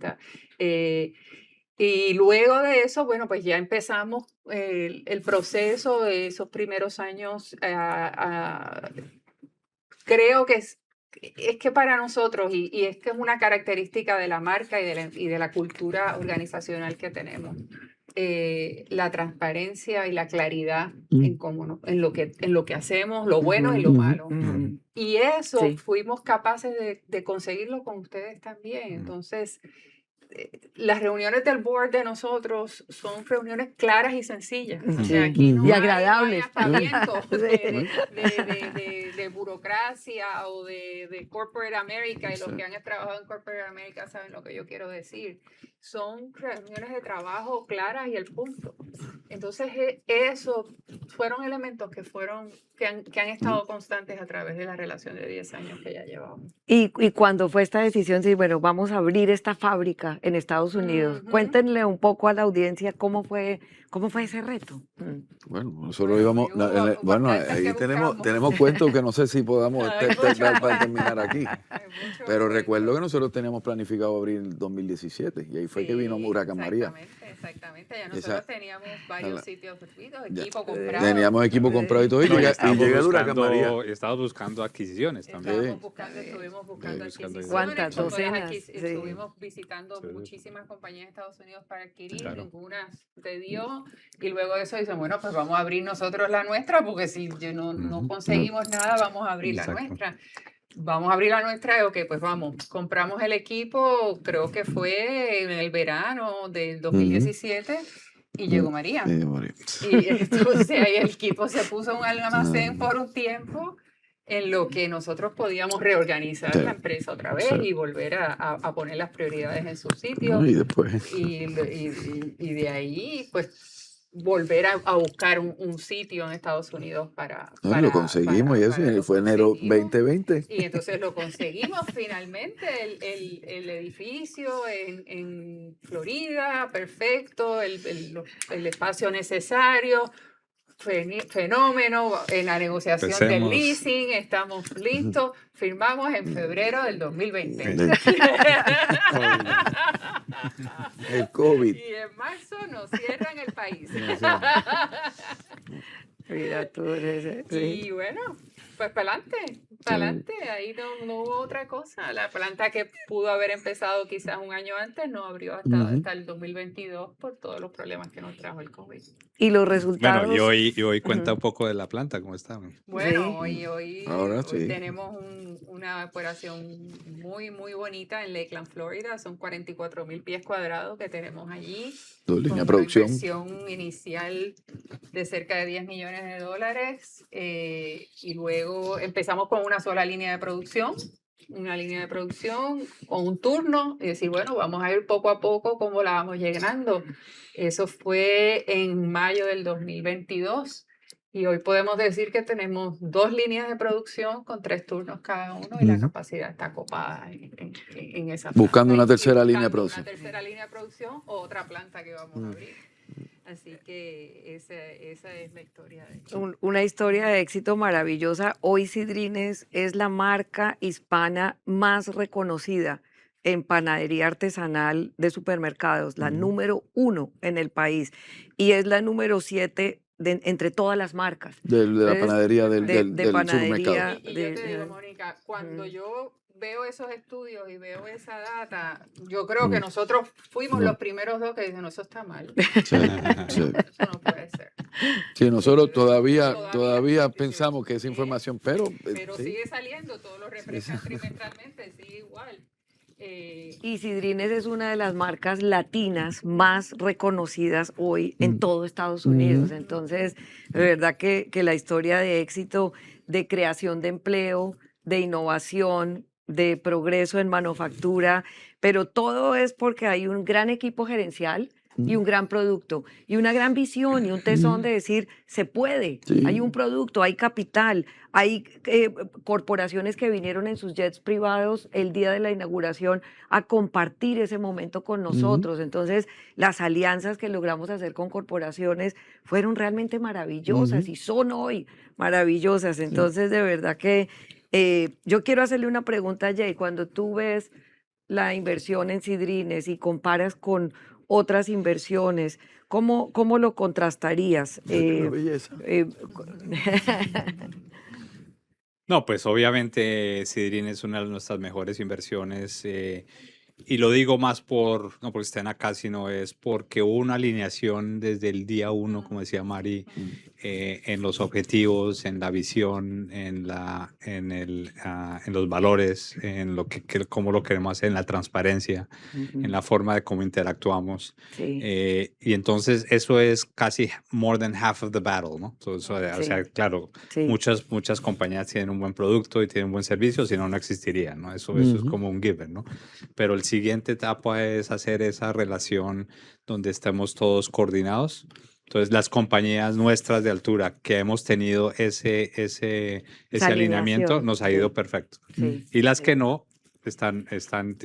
Y luego de eso, bueno, pues ya empezamos el proceso de esos primeros años. Creo que es que para nosotros, y es que es una característica de la marca y de la cultura organizacional que tenemos, la transparencia y la claridad en lo que hacemos, lo bueno y lo malo. Y eso Sí. fuimos capaces de conseguirlo con ustedes también. Entonces, las reuniones del board de nosotros son reuniones claras y sencillas. O sea, aquí no Y hay agradables. aspavientos Sí. de burocracia o de Corporate America, y los que han trabajado en Corporate America saben lo que yo quiero decir. Son reuniones de trabajo claras y el punto. Entonces, eso fueron elementos que han estado constantes a través de la relación de 10 años que ya llevamos. Y cuando fue esta decisión, sí, bueno, vamos a abrir esta fábrica en Estados Unidos, Ujú. cuéntenle un poco a la audiencia cómo fue ese reto. Bueno, nosotros Bueno, íbamos, hubo bueno, bastantes ahí que tenemos buscamos. cuentos que no sé si podamos Hay mucho para terminar aquí. Hay mucho Pero cuento. recuerdo que nosotros teníamos planificado abrir en 2017 y ahí fue que vino Sí, Huracán María. exactamente. Ya Esa- nosotros teníamos varios la- sitios servidos, ya, equipo comprado. Teníamos equipo comprado y todo, y No, y llega el Huracán María. estábamos buscando adquisiciones también. Sí. Estuvimos buscando buscando adquisiciones. ¿Cuántas? cuando las Docenas, sí. Estuvimos visitando Sí. muchísimas compañías de Estados Unidos para adquirir, Claro. ninguna te dio. Y luego de eso dicen, bueno, pues vamos a abrir nosotros la nuestra, porque si no Ujú. conseguimos nada, vamos a abrir la Exacto. nuestra. Vamos a abrir la nuestra, y ok, pues vamos, compramos el equipo, creo que fue en el verano del 2017 y llegó María. María. Y entonces ahí el equipo se puso en un almacén por un tiempo en lo que nosotros podíamos reorganizar Sí. la empresa otra vez Sí. y volver a poner las prioridades en su sitio. No, y después. Y de ahí, pues, volver a buscar un sitio en Estados Unidos Lo conseguimos y eso lo fue enero conseguimos. 2020. Y entonces lo conseguimos finalmente, el edificio en Florida, perfecto, el espacio necesario, fenómeno, en la negociación del Empecemos. leasing, estamos listos, firmamos en febrero del 2020. El COVID. Y en marzo nos cierran el país. Mira tú, sí. Y bueno, pues para adelante, ahí no hubo otra cosa. La planta que pudo haber empezado quizás un año antes no abrió hasta el 2022 por todos los problemas que nos trajo el COVID. Y los resultados. Bueno, y hoy cuenta un poco de la planta, ¿cómo está? Bueno, Sí. hoy Ahora sí. tenemos una operación muy, muy bonita en Lakeland, Florida. Son 44,000 pies cuadrados que tenemos allí. Dos Con líneas de una producción. inversión inicial de cerca de $10 millones. Y luego empezamos con una sola línea de producción. Una línea de producción con un turno y decir, bueno, vamos a ir poco a poco cómo la vamos llenando. Eso fue en mayo del 2022 y hoy podemos decir que tenemos 2 líneas de producción con 3 turnos cada uno y la capacidad está copada en esa planta. Buscando una Y tercera línea de buscando producción. Una tercera línea de producción o otra planta que vamos a abrir. Así que esa es la historia de Una historia de éxito maravillosa. Hoy Sidrines es la marca hispana más reconocida en panadería artesanal de supermercados, la número 1 en el país y es la número 7 entre todas las marcas. De la Entonces, panadería del panadería, supermercado. Y yo te digo, Mónica, cuando yo veo esos estudios y veo esa data, yo creo que nosotros fuimos los primeros 2 que dicen, no, eso está mal. Sí, sí. Eso no puede ser. Sí, nosotros todavía Todavía pensamos que es información, pero Pero sí. sigue saliendo, todos lo refrescan trimestralmente, sigue igual. Y Sidrines es una de las marcas latinas más reconocidas hoy en todo Estados Unidos. Entonces, de verdad que la historia de éxito, de creación de empleo, de innovación, de progreso en manufactura, pero todo es porque hay un gran equipo gerencial y un gran producto y una gran visión y un tesón de decir, se puede, Sí. hay un producto, hay capital, hay corporaciones que vinieron en sus jets privados el día de la inauguración a compartir ese momento con nosotros. Entonces, las alianzas que logramos hacer con corporaciones fueron realmente maravillosas y son hoy maravillosas. Entonces, de verdad que yo quiero hacerle una pregunta a Jay. Cuando tú ves la inversión en Sidrines y comparas con otras inversiones, ¿cómo lo contrastarías? Qué belleza. No, pues obviamente Sidrin es una de nuestras mejores inversiones y lo digo más no porque estén acá, sino es porque hubo una alineación desde el día 1, como decía Mari, en los objetivos, en la visión, en los valores, en cómo lo queremos hacer, en la transparencia, en la forma de cómo interactuamos. Sí. Y entonces eso es casi more than half of the battle, ¿no? O sea, claro, Sí. muchas compañías tienen un buen producto y tienen un buen servicio, si no, no existirían, ¿no? Eso es como un given, ¿no? Pero el siguiente etapa es hacer esa relación donde estemos todos coordinados Entonces, las compañías nuestras de altura que hemos tenido ese Esa alineamiento alineación, nos ha sí. ido perfecto. Sí, Y las sí. que no, han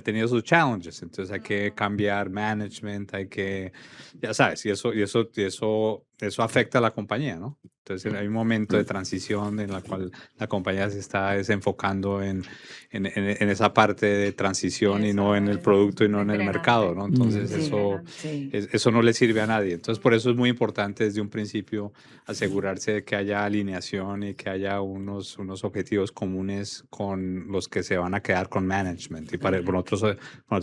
tenido sus challenges. Entonces, hay que cambiar management, hay que, ya sabes, y eso afecta a la compañía, ¿no? Entonces, hay un momento de transición en la cual la compañía se está desenfocando en esa parte de transición y no en el producto y no en el mercado, ¿no? Entonces, Sí, eso sí. eso no le sirve a nadie. Entonces, por eso es muy importante desde un principio asegurarse de que haya alineación y que haya unos objetivos comunes con los que se van a quedar con management. Y para nosotros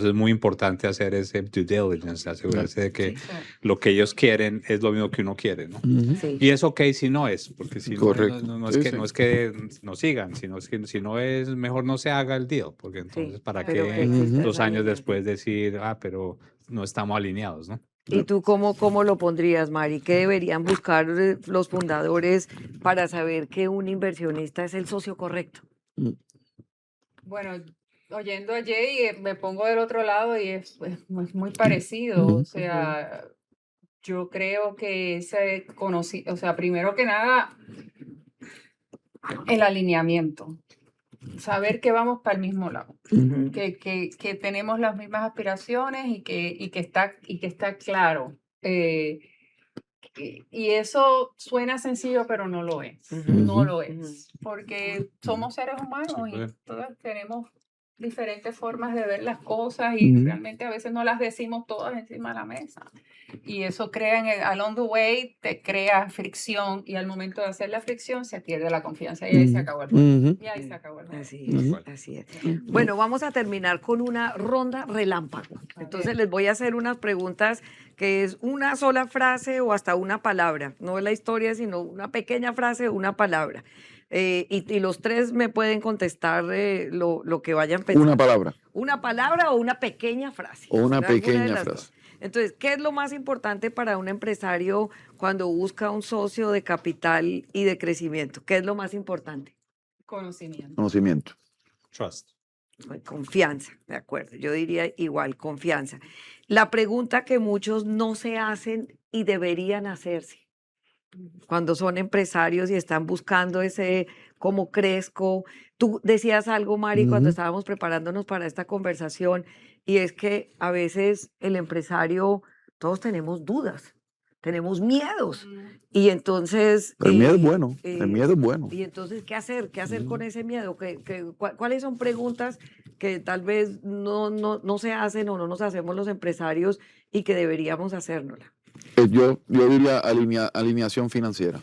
es muy importante hacer ese due diligence, asegurarse de que Sí. lo que ellos quieren es lo mismo que uno quiere, ¿no? Sí. Y es ok si no es, porque si no, Correcto. no Sí, es que, sí. no es que no sigan, sino es que si no es, mejor no se haga el deal, porque entonces, Sí, ¿para pero qué que exista 2 esa años alineación. después decir, pero no estamos alineados, ¿no? ¿Y tú cómo lo pondrías, Mari? ¿Qué deberían buscar los fundadores para saber que un inversionista es el socio correcto? Bueno, oyendo a Jay, me pongo del otro lado y es muy parecido. O sea, yo creo que o sea, primero que nada, el alineamiento. Saber que vamos para el mismo lado, que tenemos las mismas aspiraciones y que está claro. Y eso suena sencillo, pero no lo es. No lo es. Porque somos seres humanos y Súper. todos tenemos diferentes formas de ver las cosas y realmente a veces no las decimos todas encima de la mesa. Y eso along the way, te crea fricción y al momento de hacer la fricción se pierde la confianza y ahí se acabó el juego. Y ahí se acabó el juego. Así es, así es. Bueno, vamos a terminar con una ronda relámpago. Entonces les voy a hacer unas preguntas que es una sola frase o hasta una palabra. No es la historia, sino una pequeña frase o una palabra. Y los tres me pueden contestar lo que vayan pensando. Una palabra. Una palabra o una pequeña frase. O una alguna de pequeña las frase. dos. Entonces, ¿qué es lo más importante para un empresario cuando busca un socio de capital y de crecimiento? ¿Qué es lo más importante? Conocimiento. Conocimiento. Trust. Confianza, de acuerdo. Yo diría igual, confianza. La pregunta que muchos no se hacen y deberían hacerse cuando son empresarios y están buscando ese cómo crezco. Tú decías algo, Mari, cuando estábamos preparándonos para esta conversación, y es que a veces el empresario, todos tenemos dudas, tenemos miedos, y entonces... El miedo es bueno. El miedo es bueno. Y entonces, ¿qué hacer? ¿Qué hacer con ese miedo? ¿Cuáles son preguntas que tal vez no se hacen o no nos hacemos los empresarios y que deberíamos hacérnosla? Yo diría alineación financiera.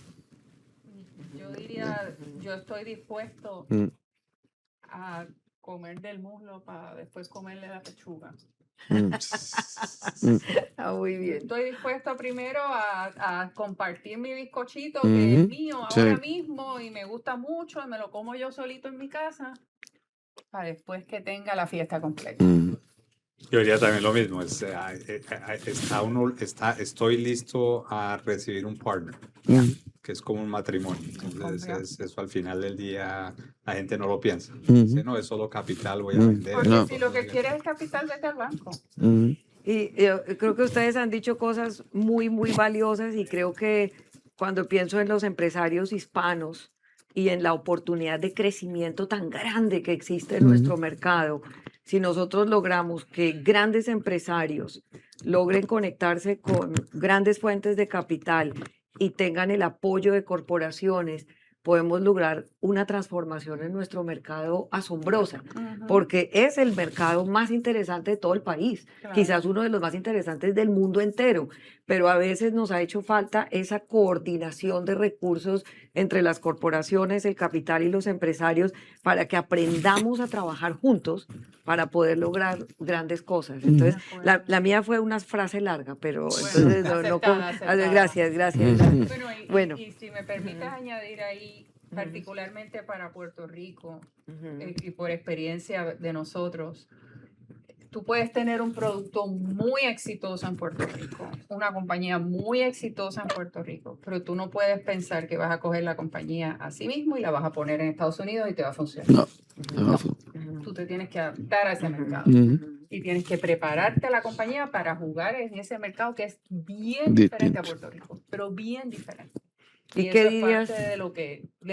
Yo diría, yo estoy dispuesto a comer del muslo para después comerle la pechuga. Muy bien. Estoy dispuesto primero a compartir mi bizcochito, que es mío ahora mismo y me gusta mucho, y me lo como yo solito en mi casa, para después que tenga la fiesta completa. Yo diría también lo mismo. Estoy listo a recibir un partner, que es como un matrimonio. Entonces, eso al final del día la gente no lo piensa. Dice, no, es solo capital, voy a vender. Porque si lo que quieres es capital, vete al banco. Y yo creo que ustedes han dicho cosas muy, muy valiosas, y creo que cuando pienso en los empresarios hispanos y en la oportunidad de crecimiento tan grande que existe en nuestro mercado, si nosotros logramos que grandes empresarios logren conectarse con grandes fuentes de capital y tengan el apoyo de corporaciones, podemos lograr una transformación en nuestro mercado asombrosa, porque es el mercado más interesante de todo el país, quizás uno de los más interesantes del mundo entero, pero a veces nos ha hecho falta esa coordinación de recursos entre las corporaciones, el capital y los empresarios para que aprendamos a trabajar juntos para poder lograr grandes cosas. Entonces, la mía fue una frase larga, pero entonces aceptada. Gracias. Bueno, y si me permites añadir ahí, particularmente para Puerto Rico, y por experiencia de nosotros, tú puedes tener un producto muy exitoso en Puerto Rico, una compañía muy exitosa en Puerto Rico, pero tú no puedes pensar que vas a coger la compañía a sí mismo y la vas a poner en Estados Unidos y te va a funcionar. No. Tú te tienes que adaptar a ese mercado. y tienes que prepararte a la compañía para jugar en ese mercado que es bien diferente a Distinto. Puerto Rico, pero bien diferente. ¿Y Y qué eso es dirías parte de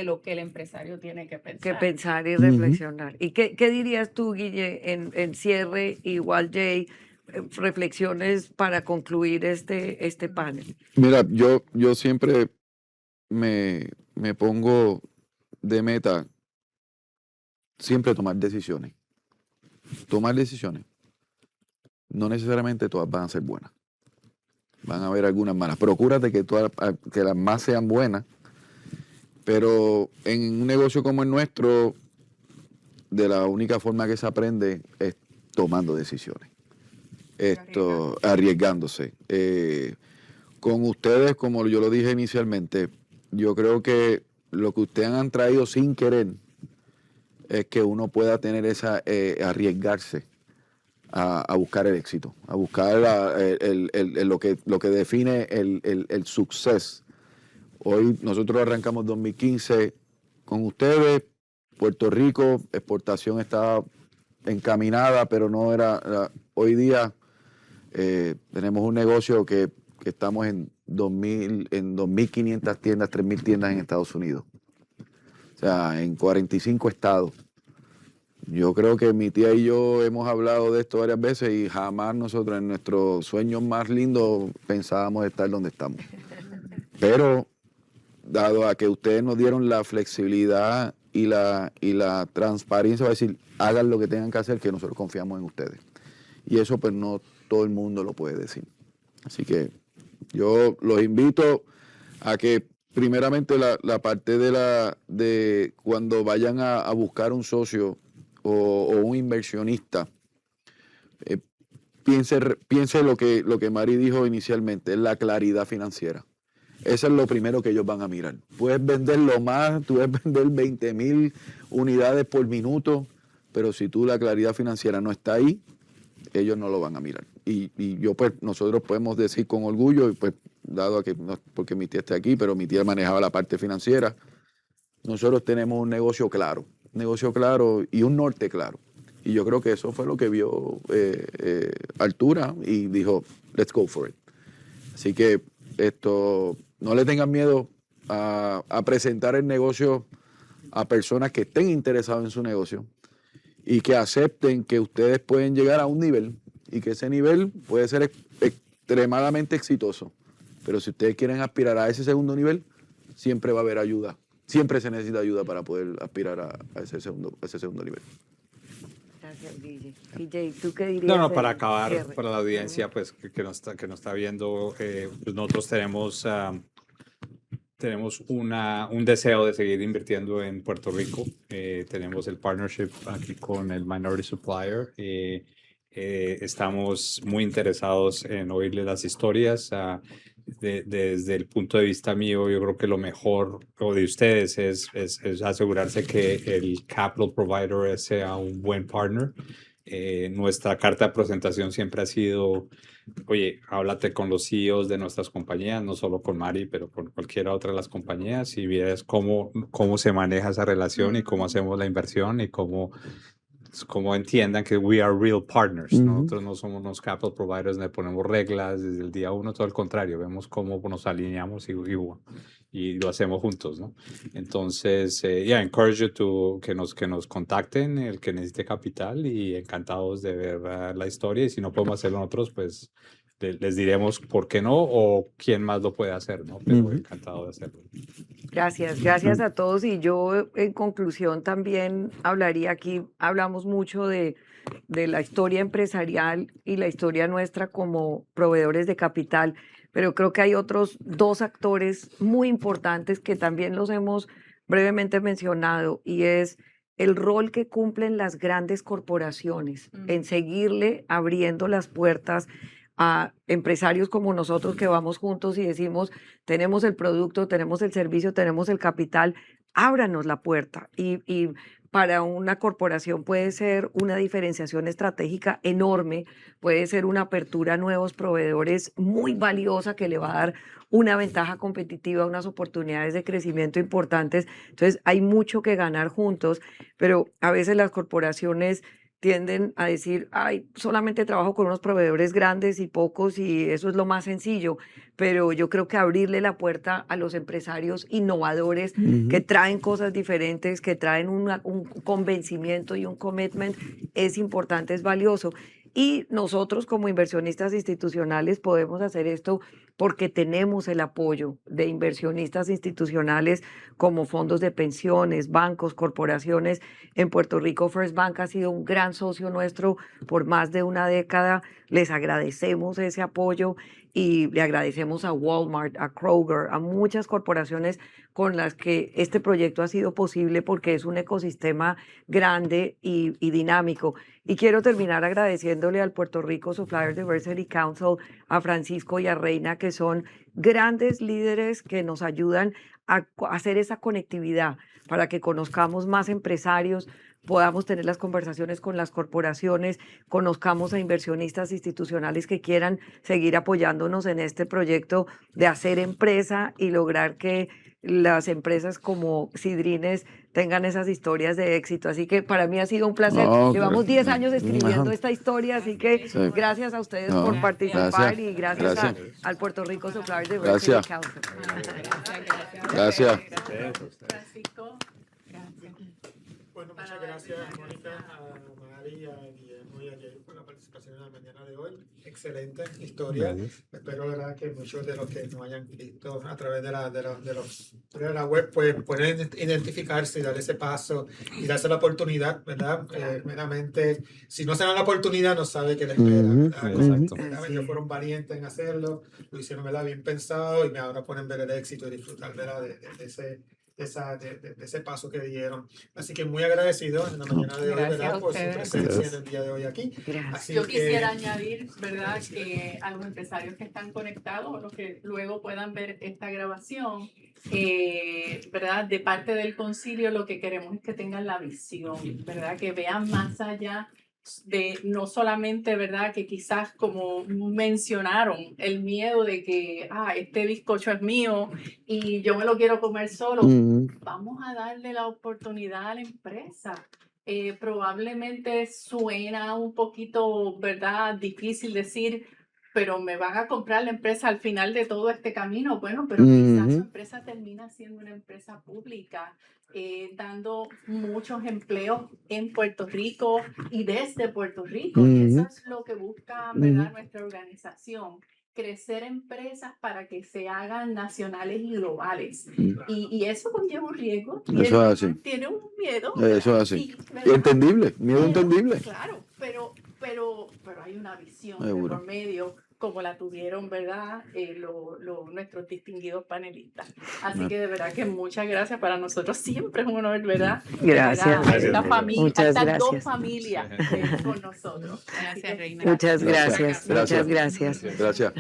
lo que el empresario tiene que que pensar. pensar y Ujú. reflexionar? ¿Y qué dirías tú, Guille, en cierre, igual Jay, reflexiones para concluir este panel? Mira, yo siempre me pongo de meta siempre tomar decisiones. Tomar decisiones. No necesariamente todas van a ser buenas. Van a haber algunas malas. Procúrate que que las más sean buenas. Pero en un negocio como el nuestro, de la única forma que se aprende es tomando decisiones. Arriesgándose. Con ustedes, como yo lo dije inicialmente, yo creo que lo que ustedes han traído sin querer es que uno pueda tener arriesgarse a buscar el éxito, a buscar lo que define el suceso. Hoy nosotros arrancamos 2015 con ustedes. Puerto Rico, exportación estaba encaminada, pero no era. Hoy día tenemos un negocio que estamos en 2.500 tiendas, 3.000 tiendas en Estados Unidos. O sea, en 45 estados. Yo creo que mi tía y yo hemos hablado de esto varias veces y jamás nosotros en nuestros sueños más lindos pensábamos estar donde estamos. Pero dado a que ustedes nos dieron la flexibilidad y la transparencia, va a decir, hagan lo que tengan que hacer, que nosotros confiamos en ustedes. Y eso pues no todo el mundo lo puede decir. Así que yo los invito a que primeramente la parte de cuando vayan a buscar un socio o un inversionista, piense lo que Mari dijo inicialmente, es la claridad financiera. Eso es lo primero que ellos van a mirar. Puedes vender lo más, tú puedes vender 20,000 unidades por minuto, pero si la claridad financiera no está ahí, ellos no lo van a mirar. Y yo pues, nosotros podemos decir con orgullo, y pues dado a que, no porque mi tía esté aquí, pero mi tía manejaba la parte financiera, nosotros tenemos un negocio claro y un norte claro. Y yo creo que eso fue lo que vio Altura y dijo, let's go for it. Así que no le tengan miedo a presentar el negocio a personas que estén interesadas en su negocio y que acepten que ustedes pueden llegar a un nivel y que ese nivel puede ser extremadamente exitoso. Pero si ustedes quieren aspirar a ese segundo nivel, siempre va a haber ayuda. Siempre se necesita ayuda para poder aspirar a ese segundo nivel. Gracias, Guille. Guille, ¿tú qué dirías? No, para en acabar, cierre? para la audiencia pues, que nos está viendo, pues nosotros tenemos un deseo de seguir invirtiendo en Puerto Rico. Tenemos el partnership aquí con el Minority Supplier. Estamos muy interesados en oírle las historias. Desde el punto de vista mío, yo creo que lo mejor o de ustedes es asegurarse que el capital provider sea un buen partner. Nuestra carta de presentación siempre ha sido, oye, háblate con los CEOs de nuestras compañías, no solo con Mari, pero con cualquiera otra de las compañías y ves cómo se maneja esa relación y cómo hacemos la inversión y cómo entiendan que we are real partners. Nosotros no somos unos capital providers donde ponemos reglas desde el día uno, todo al contrario, vemos cómo nos alineamos y lo hacemos juntos, ¿no? Entonces, encourage you que nos contacten, el que necesite capital y encantados de ver la historia y si no podemos hacerlo nosotros, pues les diremos por qué no o quién más lo puede hacer, ¿no? Pero encantado de hacerlo. Gracias a todos. Y yo en conclusión también hablaría aquí, hablamos mucho de la historia empresarial y la historia nuestra como proveedores de capital, pero creo que hay otros dos actores muy importantes que también los hemos brevemente mencionado y es el rol que cumplen las grandes corporaciones en seguirle abriendo las puertas a empresarios como nosotros que vamos juntos y decimos, tenemos el producto, tenemos el servicio, tenemos el capital, ábranos la puerta. Y para una corporación puede ser una diferenciación estratégica enorme, puede ser una apertura a nuevos proveedores muy valiosa que le va a dar una ventaja competitiva, unas oportunidades de crecimiento importantes. Entonces hay mucho que ganar juntos, pero a veces las corporaciones tienden a decir, ay, solamente trabajo con unos proveedores grandes y pocos y eso es lo más sencillo, pero yo creo que abrirle la puerta a los empresarios innovadores que traen cosas diferentes, que traen un convencimiento y un commitment es importante, es valioso. Y nosotros como inversionistas institucionales podemos hacer esto porque tenemos el apoyo de inversionistas institucionales como fondos de pensiones, bancos, corporaciones. En Puerto Rico, First Bank ha sido un gran socio nuestro por más de una década. Les agradecemos ese apoyo y le agradecemos a Walmart, a Kroger, a muchas corporaciones con las que este proyecto ha sido posible porque es un ecosistema grande y dinámico. Y quiero terminar agradeciéndole al Puerto Rico Supplier Diversity Council, a Francisco y a Reina, que son grandes líderes que nos ayudan a hacer esa conectividad para que conozcamos más empresarios, podamos tener las conversaciones con las corporaciones, conozcamos a inversionistas institucionales que quieran seguir apoyándonos en este proyecto de hacer empresa y lograr que las empresas como Sidrines tengan esas historias de éxito. Así que para mí ha sido un placer. No, Llevamos 10 años escribiendo Ajá. esta historia, así que Sí. gracias a ustedes No, por participar gracias, y gracias, gracias. al Puerto Rico Supplier Diversity Gracias. Council. Gracias. Francisco, gracias. Bueno, muchas gracias, Mónica, a Mari, a Guillermo y a Jay por la participación en la mañana de hoy. Excelente historia. Gracias. Espero, ¿verdad?, que muchos de los que nos hayan visto a través de la web pues, pueden identificarse y dar ese paso y darse la oportunidad, ¿verdad? Meramente, si no se dan la oportunidad, no sabe qué les espera, ¿verdad? Exacto. ¿Verdad? Ellos fueron valientes en hacerlo, lo hicieron, ¿verdad?, bien pensado y ahora pueden ver el éxito y disfrutar, ¿verdad?, de ese paso que dieron. Así que muy agradecido en la mañana de hoy, Gracias ¿verdad?, a por su ustedes. presencia en el día de hoy aquí. Gracias. Así Yo que- quisiera añadir, ¿verdad?, que a los empresarios que están conectados o los que luego puedan ver esta grabación, ¿verdad?, de parte del concilio lo que queremos es que tengan la visión, ¿verdad?, que vean más allá de no solamente, ¿verdad?, que quizás como mencionaron, el miedo de que, este bizcocho es mío y yo me lo quiero comer solo. Vamos a darle la oportunidad a la empresa. Probablemente suena un poquito, ¿verdad?, difícil decir, pero me van a comprar la empresa al final de todo este camino. Bueno, pero quizás su empresa termina siendo una empresa pública, dando muchos empleos en Puerto Rico y desde Puerto Rico. Y eso es lo que busca, ¿verdad?, nuestra organización. Crecer empresas para que se hagan nacionales y globales. Y eso conlleva un riesgo. Eso es así. Tiene un miedo. Eso es así. Sí, ¿verdad? Entendible, miedo Pero, entendible. Claro, pero hay una visión de Seguro. por medio, como la tuvieron, ¿verdad?, nuestros distinguidos panelistas. Así que de verdad que muchas gracias. Para nosotros siempre es un honor, ¿verdad? Gracias. Tener a esta Gracias, familia, Muchas estas gracias. dos familias con nosotros. Así que Gracias, Reina. Muchas Gracias. gracias. Gracias. Muchas gracias. Gracias.